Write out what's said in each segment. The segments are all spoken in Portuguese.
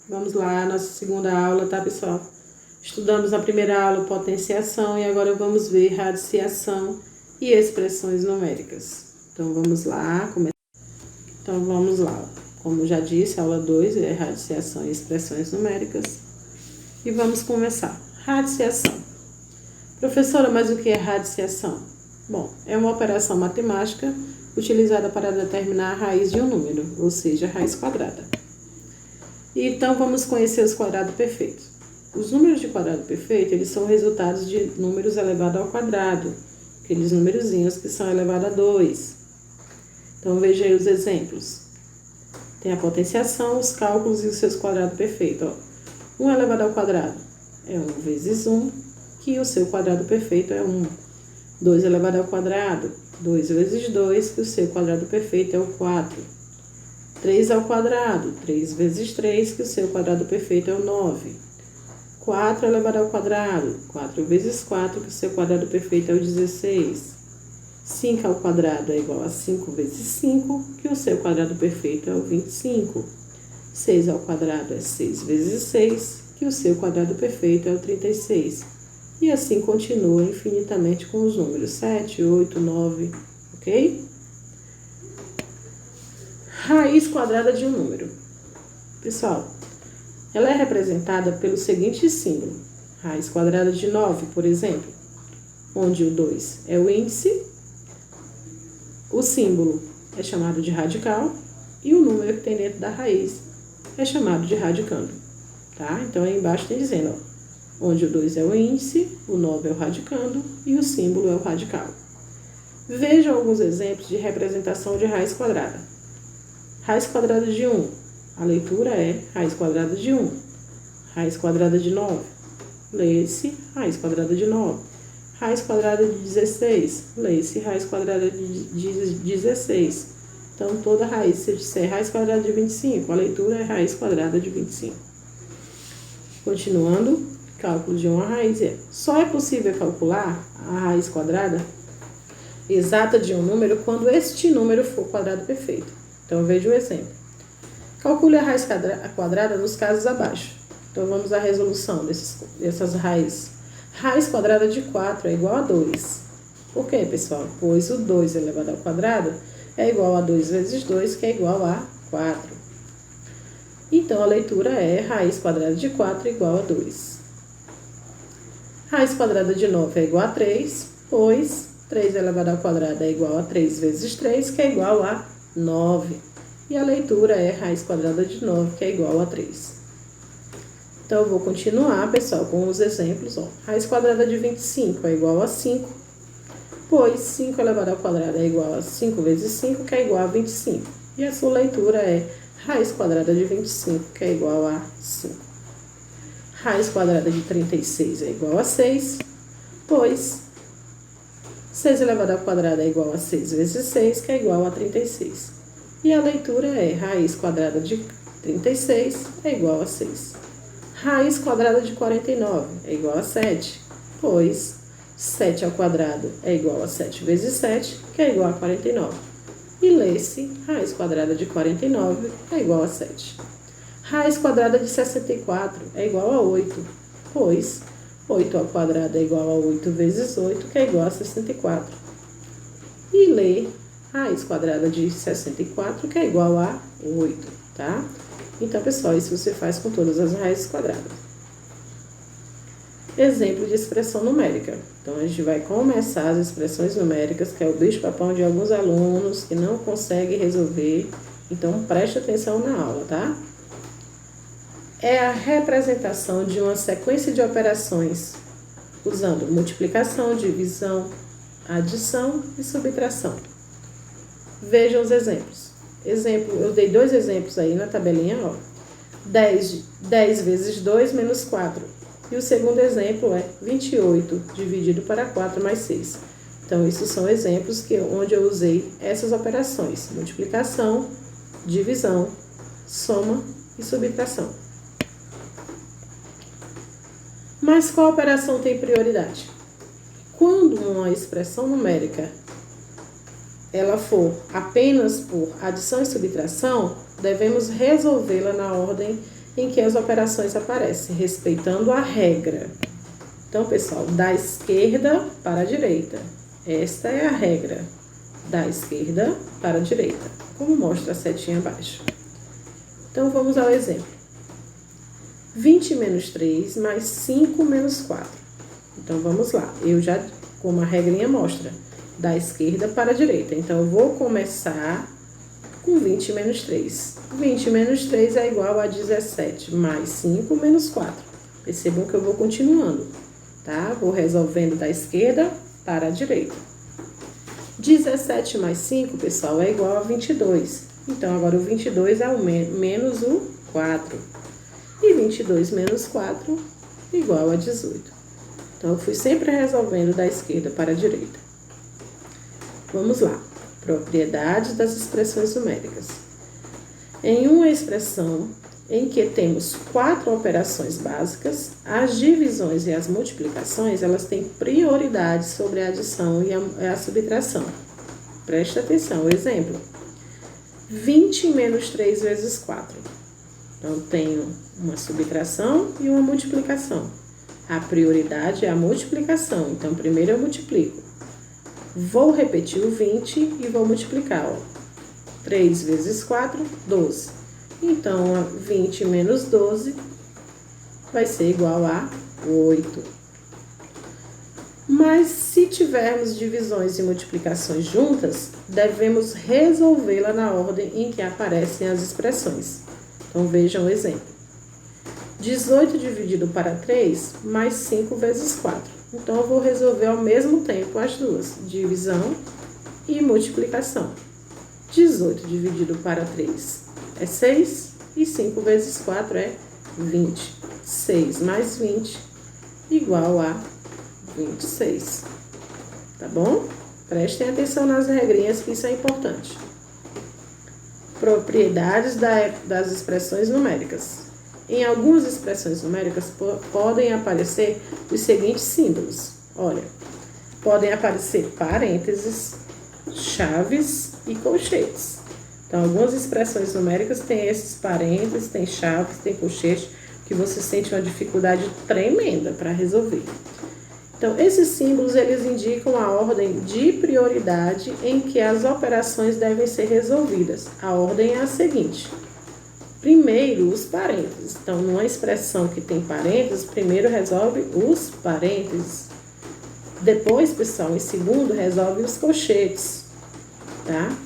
Vamos lá, nossa segunda aula, tá, pessoal? Estudamos na primeira aula potenciação e agora vamos ver radiciação e expressões numéricas. Então, vamos lá. Como já disse, aula 2 é radiciação e expressões numéricas. E vamos começar. Radiciação. Professora, mas o que é radiciação? Bom, é uma operação matemática utilizada para determinar a raiz de um número, ou seja, a raiz quadrada. Então, vamos conhecer os quadrados perfeitos. Os números de quadrado perfeito, eles são resultados de números elevados ao quadrado, aqueles numerozinhos que são elevados a 2. Então, veja aí os exemplos. Tem a potenciação, os cálculos e os seus quadrados perfeitos. 1 elevado ao quadrado é 1 vezes 1, que o seu quadrado perfeito é 1. 2 elevado ao quadrado, 2 vezes 2, que o seu quadrado perfeito é o 4. 3 ao quadrado, 3 vezes 3, que o seu quadrado perfeito é o 9. 4 elevado ao quadrado, 4 vezes 4, que o seu quadrado perfeito é o 16. 5 ao quadrado é igual a 5 vezes 5, que o seu quadrado perfeito é o 25. 6 ao quadrado é 6 vezes 6, que o seu quadrado perfeito é o 36. E assim continua infinitamente com os números 7, 8, 9, ok? Raiz quadrada de um número. Pessoal, ela é representada pelo seguinte símbolo. Raiz quadrada de 9, por exemplo, onde o 2 é o índice, o símbolo é chamado de radical e o número que tem dentro da raiz é chamado de radicando. Tá? Então, aí embaixo tem dizendo, ó, onde o 2 é o índice, o 9 é o radicando e o símbolo é o radical. Vejam alguns exemplos de representação de raiz quadrada. Raiz quadrada de 1. A leitura é raiz quadrada de 1. Raiz quadrada de 9. Lê-se raiz quadrada de 9. Raiz quadrada de 16. Lê-se raiz quadrada de 16. Então, toda raiz, se eu disser raiz quadrada de 25, a leitura é raiz quadrada de 25. Continuando, cálculo de uma raiz é: só é possível calcular a raiz quadrada exata de um número quando este número for quadrado perfeito. Então, veja o exemplo. Calcule a raiz quadrada nos casos abaixo. Então, vamos à resolução dessas raízes. Raiz quadrada de 4 é igual a 2. Por quê, pessoal? Pois o 2 elevado ao quadrado é igual a 2 vezes 2, que é igual a 4. Então, a leitura é raiz quadrada de 4 igual a 2. Raiz quadrada de 9 é igual a 3, pois 3 elevado ao quadrado é igual a 3 vezes 3, que é igual a 9. E a leitura é raiz quadrada de 9, que é igual a 3. Então, eu vou continuar, pessoal, com os exemplos. Ó. Raiz quadrada de 25 é igual a 5, pois 5 elevado ao quadrado é igual a 5 vezes 5, que é igual a 25. E a sua leitura é raiz quadrada de 25, que é igual a 5. Raiz quadrada de 36 é igual a 6, pois 6 elevado ao quadrado é igual a 6 vezes 6, que é igual a 36. E a leitura é raiz quadrada de 36 é igual a 6. Raiz quadrada de 49 é igual a 7, pois 7 ao quadrado é igual a 7 vezes 7, que é igual a 49. E lê-se raiz quadrada de 49 é igual a 7. Raiz quadrada de 64 é igual a 8, pois 8 ao quadrado é igual a 8 vezes 8, que é igual a 64. E lê raiz quadrada de 64, que é igual a 8, tá? Então, pessoal, isso você faz com todas as raízes quadradas. Exemplo de expressão numérica. Então, a gente vai começar as expressões numéricas, que é o bicho-papão de alguns alunos que não conseguem resolver. Então, preste atenção na aula, tá? É a representação de uma sequência de operações usando multiplicação, divisão, adição e subtração. Vejam os exemplos. Eu dei 2 exemplos aí na tabelinha, ó. 10 vezes 2 menos 4. E o segundo exemplo é 28 dividido para 4 mais 6. Então, esses são exemplos onde eu usei essas operações: multiplicação, divisão, soma e subtração. Mas qual operação tem prioridade? Quando uma expressão numérica ela for apenas por adição e subtração, devemos resolvê-la na ordem em que as operações aparecem, respeitando a regra. Então, pessoal, da esquerda para a direita. Esta é a regra. Da esquerda para a direita, como mostra a setinha abaixo. Então, vamos ao exemplo. 20 menos 3 mais 5 menos 4. Então, vamos lá. Eu já, como a regrinha mostra, da esquerda para a direita. Então, eu vou começar com 20 menos 3. 20 menos 3 é igual a 17, mais 5 menos 4. Percebam que eu vou continuando, tá? Vou resolvendo da esquerda para a direita. 17 mais 5, pessoal, é igual a 22. Então, agora o 22 é o menos o 4. E 22 menos 4 igual a 18. Então, eu fui sempre resolvendo da esquerda para a direita. Vamos lá. Propriedades das expressões numéricas. Em uma expressão em que temos 4 operações básicas, as divisões e as multiplicações, elas têm prioridade sobre a adição e a subtração. Preste atenção, exemplo. 20 menos 3 vezes 4. Então, tenho uma subtração e uma multiplicação. A prioridade é a multiplicação, então, primeiro eu multiplico. Vou repetir o 20 e vou multiplicar, ó. 3 vezes 4, 12. Então, 20 menos 12 vai ser igual a 8. Mas, se tivermos divisões e multiplicações juntas, devemos resolvê-la na ordem em que aparecem as expressões. Então, vejam o exemplo. 18 dividido para 3, mais 5 vezes 4. Então, eu vou resolver ao mesmo tempo as duas, divisão e multiplicação. 18 dividido para 3 é 6 e 5 vezes 4 é 20. 6 mais 20 igual a 26. Tá bom? Prestem atenção nas regrinhas que isso é importante. Propriedades das expressões numéricas. Em algumas expressões numéricas podem aparecer os seguintes símbolos. Olha, podem aparecer parênteses, chaves e colchetes. Então, algumas expressões numéricas têm esses parênteses, tem chaves, tem colchete, que você sente uma dificuldade tremenda para resolver. Então, esses símbolos, eles indicam a ordem de prioridade em que as operações devem ser resolvidas. A ordem é a seguinte. Primeiro, os parênteses. Então, numa expressão que tem parênteses, primeiro resolve os parênteses. Depois, pessoal, em segundo, resolve os colchetes, tá?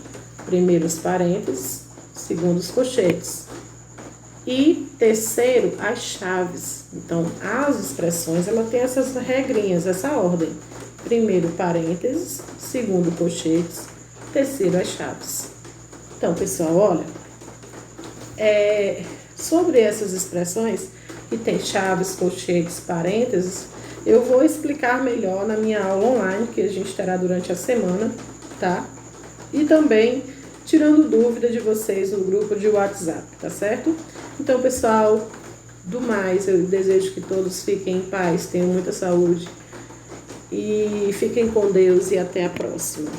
Primeiro os parênteses, segundo os colchetes. E terceiro, as chaves. Então, as expressões, ela tem essas regrinhas, essa ordem. Primeiro parênteses, segundo colchetes, terceiro as chaves. Então, pessoal, olha, sobre essas expressões que tem chaves, colchetes, parênteses, eu vou explicar melhor na minha aula online, que a gente terá durante a semana, tá? E também tirando dúvida de vocês no grupo de WhatsApp, tá certo? Então, pessoal, do mais, eu desejo que todos fiquem em paz, tenham muita saúde e fiquem com Deus e até a próxima.